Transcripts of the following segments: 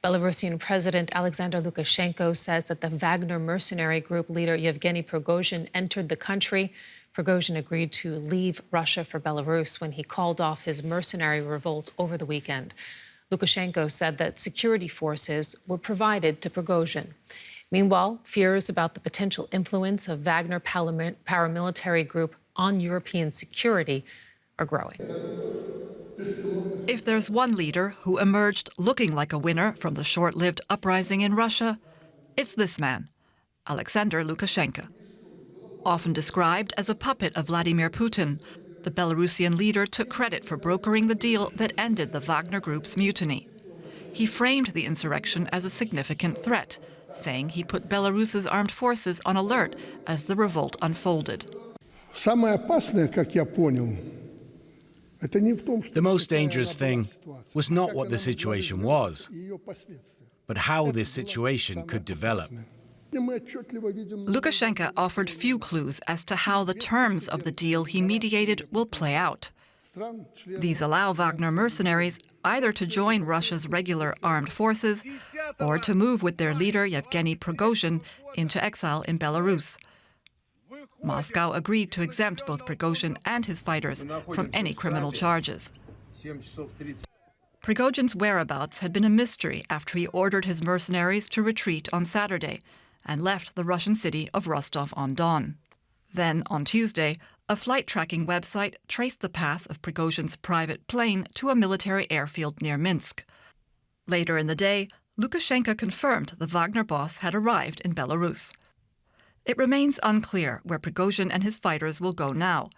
Belarusian President Alexander Lukashenko says that the Wagner mercenary group leader Yevgeny Prigozhin entered the country. Prigozhin agreed to leave Russia for Belarus when he called off his mercenary revolt over the weekend. Lukashenko said that security forces were provided to Prigozhin. Meanwhile, fears about the potential influence of Wagner paramilitary group on European security are growing. If there's one leader who emerged looking like a winner from the short-lived uprising in Russia, it's this man, Alexander Lukashenko. Often described as a puppet of Vladimir Putin, the Belarusian leader took credit for brokering the deal that ended the Wagner group's mutiny. He framed the insurrection as a significant threat, saying he put Belarus's armed forces on alert as the revolt unfolded. The most dangerous thing was not what the situation was, but how this situation could develop. Lukashenko offered few clues as to how the terms of the deal he mediated will play out. These allow Wagner mercenaries either to join Russia's regular armed forces or to move with their leader Yevgeny Prigozhin into exile in Belarus. Moscow agreed to exempt both Prigozhin and his fighters from any criminal charges. Prigozhin's whereabouts had been a mystery after he ordered his mercenaries to retreat on Saturday and left the Russian city of Rostov-on-Don. Then, on Tuesday, a flight tracking website traced the path of Prigozhin's private plane to a military airfield near Minsk. Later in the day, Lukashenko confirmed the Wagner boss had arrived in Belarus. It remains unclear where Prigozhin and his fighters will go now,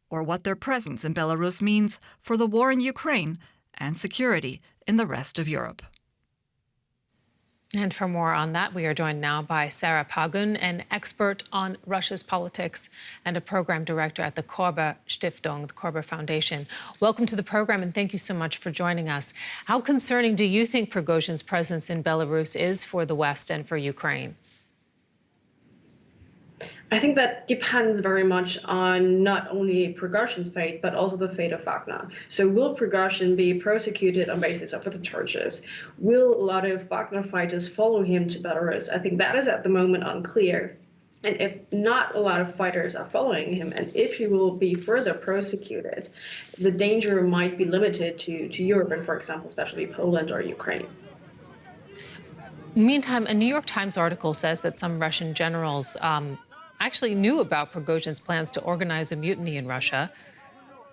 or what their presence in Belarus means for the war in Ukraine and security in the rest of Europe. And for more on that, we are joined now by Sarah Pagun, an expert on Russia's politics and a program director at the Korba Stiftung, the Korba Foundation. Welcome to the program, and thank you so much for joining us. How concerning do you think Prigozhin's presence in Belarus is for the West and for Ukraine? I think that depends very much on not only Prigozhin's fate, but also the fate of Wagner. So will Prigozhin be prosecuted on basis of the charges? Will a lot of Wagner fighters follow him to Belarus? I think that is at the moment unclear. And if not a lot of fighters are following him, and if he will be further prosecuted, the danger might be limited to Europe and, for example, especially Poland or Ukraine. Meantime, a New York Times article says that some Russian generals actually knew about Prigozhin's plans to organize a mutiny in Russia.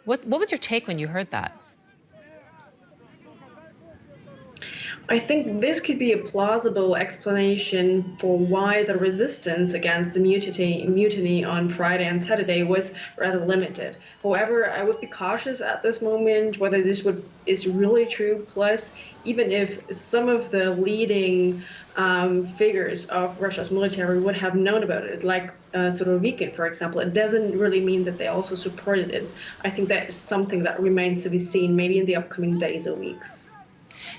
What was your take when you heard that? I think this could be a plausible explanation for why the resistance against the mutiny on Friday and Saturday was rather limited. However, I would be cautious at this moment whether this is really true. Plus, even if some of the leading figures of Russia's military would have known about it, like Surovikin, for example, it doesn't really mean that they also supported it. I think that is something that remains to be seen maybe in the upcoming days or weeks.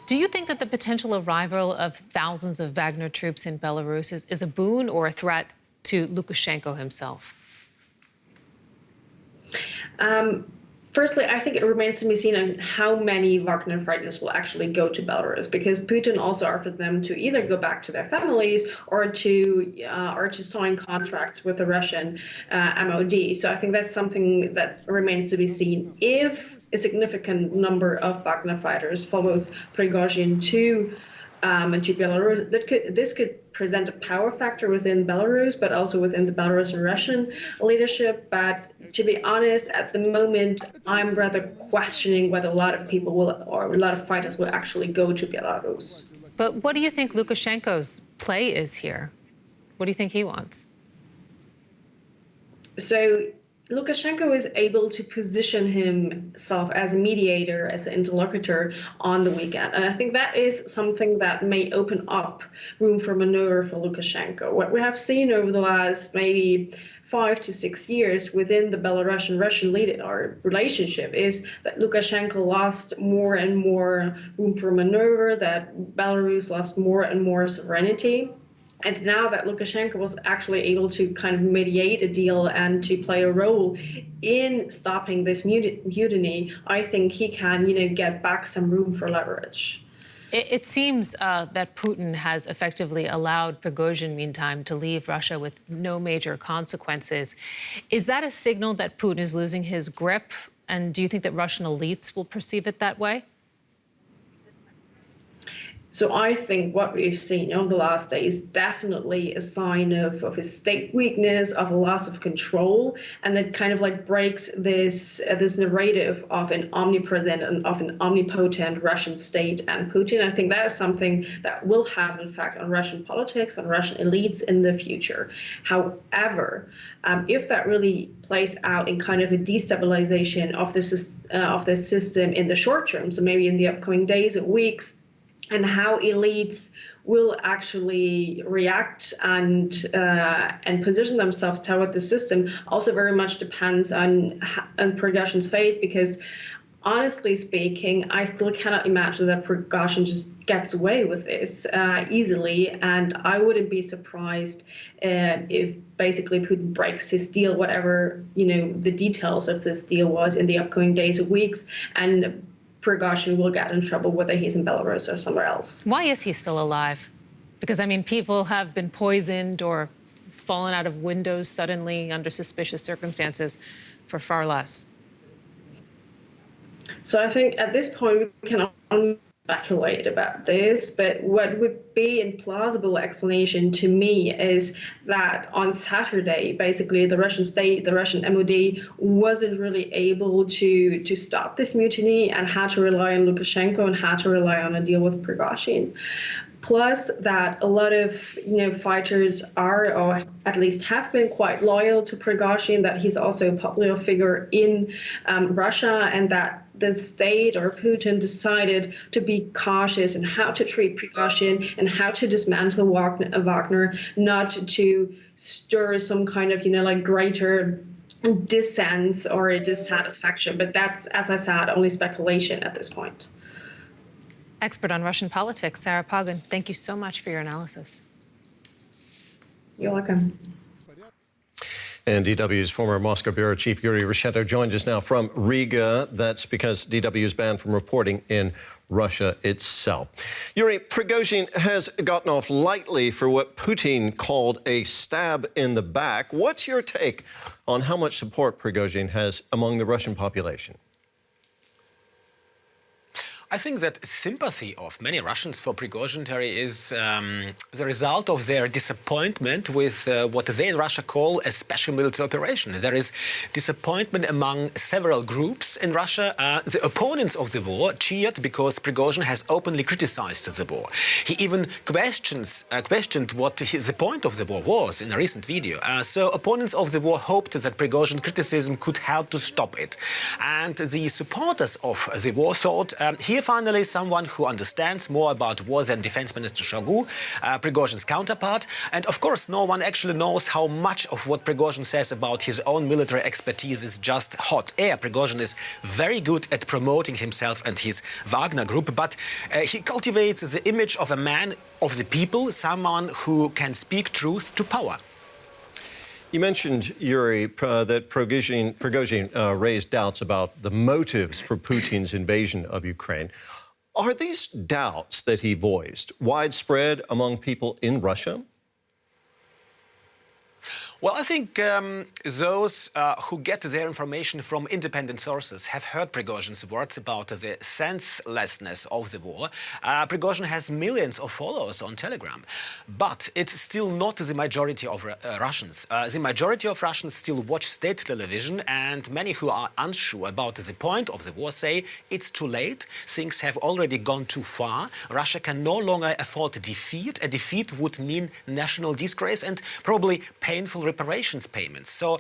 Do you think that the potential arrival of thousands of Wagner troops in Belarus is a boon or a threat to Lukashenko himself? Firstly, I think it remains to be seen on how many Wagner fighters will actually go to Belarus, because Putin also offered them to either go back to their families or to sign contracts with the Russian MOD. So I think that's something that remains to be seen. If a significant number of Wagner fighters follows Prigozhin to Belarus, this could present a power factor within Belarus, but also within the Belarusian Russian leadership. But to be honest, at the moment, I'm rather questioning whether a lot of people will, or a lot of fighters will actually go to Belarus. But what do you think Lukashenko's play is here? What do you think he wants? So Lukashenko is able to position himself as a mediator, as an interlocutor on the weekend. And I think that is something that may open up room for maneuver for Lukashenko. What we have seen over the last maybe 5 to 6 years within the Belarusian-Russian relationship is that Lukashenko lost more and more room for maneuver, that Belarus lost more and more sovereignty. And now that Lukashenko was actually able to kind of mediate a deal and to play a role in stopping this mutiny, I think he can, get back some room for leverage. It seems that Putin has effectively allowed Prigozhin, meantime, to leave Russia with no major consequences. Is that a signal that Putin is losing his grip? And do you think that Russian elites will perceive it that way? So I think what we've seen over the last day is definitely a sign of his state weakness, of a loss of control, and that kind of like breaks this narrative of an omnipresent and of an omnipotent Russian state and Putin. I think that is something that will have an effect on Russian politics, on Russian elites in the future. However, if that really plays out in kind of a destabilization of this system in the short term, so maybe in the upcoming days or weeks, and how elites will actually react and position themselves toward the system also very much depends on Prigozhin's fate, because honestly speaking, I still cannot imagine that Prigozhin just gets away with this easily, and I wouldn't be surprised if basically Putin breaks his deal, whatever the details of this deal was, in the upcoming days or weeks, and Prigozhin will get in trouble whether he's in Belarus or somewhere else. Why is he still alive? Because, I mean, people have been poisoned or fallen out of windows suddenly under suspicious circumstances for far less. So I think at this point we can only speculate about this, but what would be a plausible explanation to me is that on Saturday, basically the Russian state, the Russian MOD wasn't really able to stop this mutiny and had to rely on Lukashenko and had to rely on a deal with Prigozhin. Plus that a lot of fighters are, or at least have been, quite loyal to Prigozhin, that he's also a popular figure in Russia, and that the state or Putin decided to be cautious in how to treat Prigozhin and how to dismantle Wagner, not to stir some kind of greater dissent or dissatisfaction. But that's, as I said, only speculation at this point. Expert on Russian politics, Sarah Pagan, thank you so much for your analysis. You're welcome. And DW's former Moscow bureau chief Yuri Reshetto joins us now from Riga. That's because DW is banned from reporting in Russia itself. Yuri, Prigozhin has gotten off lightly for what Putin called a stab in the back. What's your take on how much support Prigozhin has among the Russian population? I think that sympathy of many Russians for Prigozhin, Terry, is the result of their disappointment with what they in Russia call a special military operation. There is disappointment among several groups in Russia. The opponents of the war cheered because Prigozhin has openly criticized the war. He even questioned what the point of the war was in a recent video. So opponents of the war hoped that Prigozhin criticism could help to stop it. And the supporters of the war thought, here finally someone who understands more about war than Defense Minister Shoigu, Prigozhin's counterpart. And of course, no one actually knows how much of what Prigozhin says about his own military expertise is just hot air. Prigozhin is very good at promoting himself and his Wagner group, but he cultivates the image of a man of the people, someone who can speak truth to power. You mentioned, Yuri, that Prigozhin raised doubts about the motives for Putin's invasion of Ukraine. Are these doubts that he voiced widespread among people in Russia? Well, I think those who get their information from independent sources have heard Prigozhin's words about the senselessness of the war. Prigozhin has millions of followers on Telegram, but it's still not the majority of Russians. The majority of Russians still watch state television, and many who are unsure about the point of the war say it's too late, things have already gone too far, Russia can no longer afford defeat. A defeat would mean national disgrace and probably painful reparations payments. So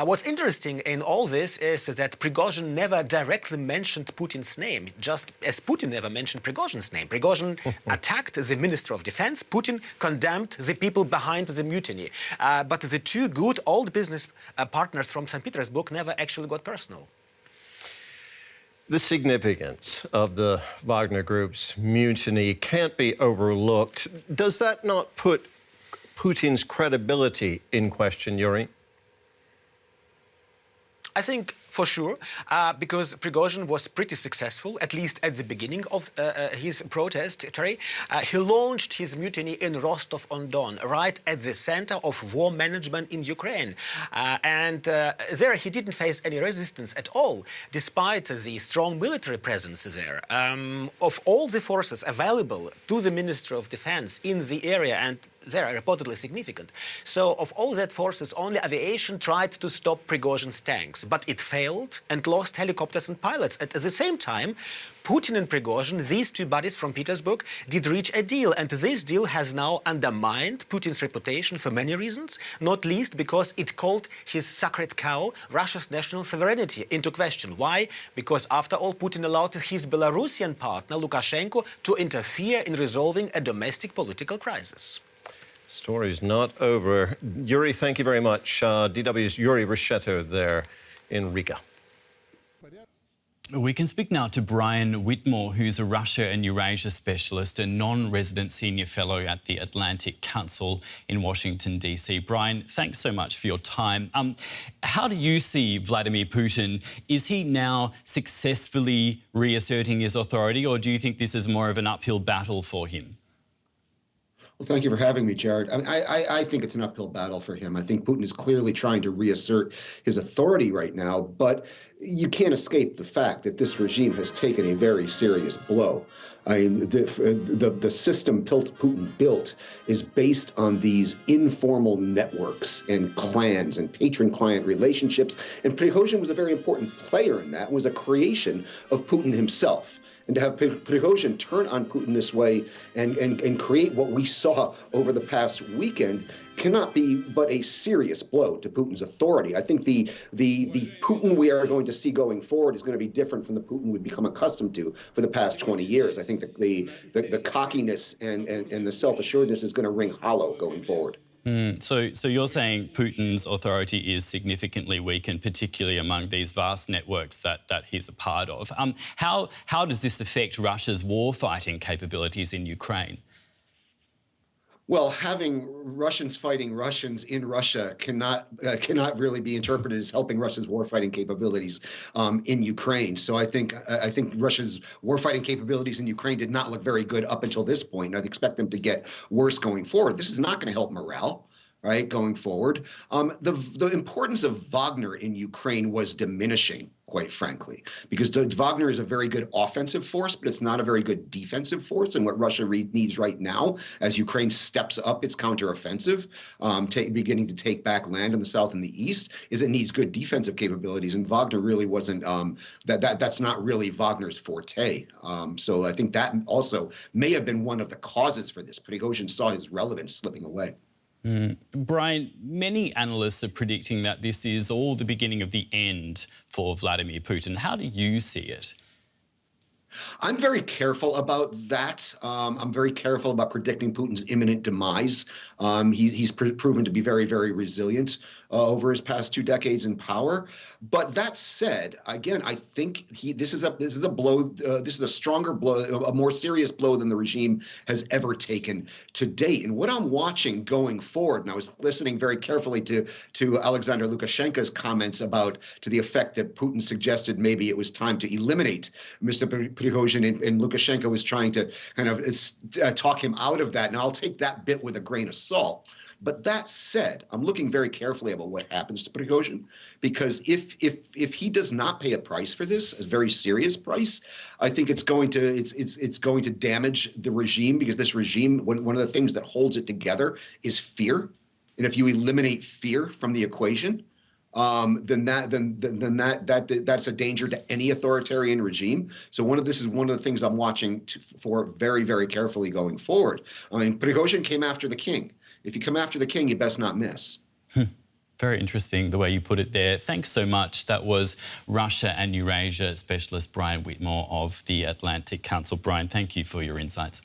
what's interesting in all this is that Prigozhin never directly mentioned Putin's name, just as Putin never mentioned Prigozhin's name. Prigozhin attacked the Minister of Defense. Putin condemned the people behind the mutiny. But the two good old business partners from St. Petersburg never actually got personal. The significance of the Wagner Group's mutiny can't be overlooked. Does that not put Putin's credibility in question, Yuri? I think for sure, because Prigozhin was pretty successful, at least at the beginning of his protest. He launched his mutiny in Rostov-on-Don, right at the center of war management in Ukraine. And there he didn't face any resistance at all, despite the strong military presence there. Of all the forces available to the Ministry of Defense in the area, and they are reportedly significant. So of all that forces, only aviation tried to stop Prigozhin's tanks, but it failed and lost helicopters and pilots. At the same time, Putin and Prigozhin, these two buddies from Petersburg, did reach a deal, and this deal has now undermined Putin's reputation for many reasons, not least because it called his sacred cow, Russia's national sovereignty, into question. Why? Because after all, Putin allowed his Belarusian partner, Lukashenko, to interfere in resolving a domestic political crisis. Story's not over. Yuri, thank you very much. DW's Yuri Rishetto there in Riga. We can speak now to Brian Whitmore, who's a Russia and Eurasia specialist and non-resident senior fellow at the Atlantic Council in Washington, D.C. Brian, thanks so much for your time. How do you see Vladimir Putin? Is he now successfully reasserting his authority, or do you think this is more of an uphill battle for him? Well, thank you for having me, Jared. I think it's an uphill battle for him. I think Putin is clearly trying to reassert his authority right now, but you can't escape the fact that this regime has taken a very serious blow. I mean, the system Putin built is based on these informal networks and clans and patron-client relationships, and Prigozhin was a very important player in that, was a creation of Putin himself. And to have Prigozhin turn on Putin this way and create what we saw over the past weekend cannot be but a serious blow to Putin's authority. I think the Putin we are going to see going forward is going to be different from the Putin we've become accustomed to for the past 20 years. I think that the cockiness and the self-assuredness is going to ring hollow going forward. So you're saying Putin's authority is significantly weakened, particularly among these vast networks that he's a part of. How does this affect Russia's war-fighting capabilities in Ukraine? Well, having Russians fighting Russians in Russia cannot really be interpreted as helping Russia's warfighting capabilities in Ukraine. So I think Russia's warfighting capabilities in Ukraine did not look very good up until this point. I'd expect them to get worse going forward. This is not going to help morale, right, going forward. The importance of Wagner in Ukraine was diminishing, quite frankly, because Wagner is a very good offensive force, but it's not a very good defensive force. And what Russia needs right now, as Ukraine steps up its counteroffensive, beginning to take back land in the south and the east, is it needs good defensive capabilities. And Wagner really wasn't, that's not really Wagner's forte. So I think that also may have been one of the causes for this. Prigozhin saw his relevance slipping away. Brian, many analysts are predicting that this is all the beginning of the end for Vladimir Putin. How do you see it? I'm very careful about that. I'm very careful about predicting Putin's imminent demise. He's proven to be very, very resilient over his past 2 decades in power. But that said, again, I think this is a blow. This is a stronger blow, a more serious blow than the regime has ever taken to date. And what I'm watching going forward, and I was listening very carefully to Alexander Lukashenko's comments to the effect that Putin suggested maybe it was time to eliminate Mr. Prigozhin, and Lukashenko was trying to kind of talk him out of that. And I'll take that bit with a grain of salt. But that said, I'm looking very carefully about what happens to Prigozhin, because if he does not pay a price for this, a very serious price, I think it's going to damage the regime, because this regime, one of the things that holds it together is fear, and if you eliminate fear from the equation, then that's a danger to any authoritarian regime. So this is one of the things I'm watching for very, very carefully going forward. I mean, Prigozhin came after the king. If you come after the king, you best not miss. Very interesting the way you put it there. Thanks so much. That was Russia and Eurasia specialist Brian Whitmore of the Atlantic Council. Brian, thank you for your insights.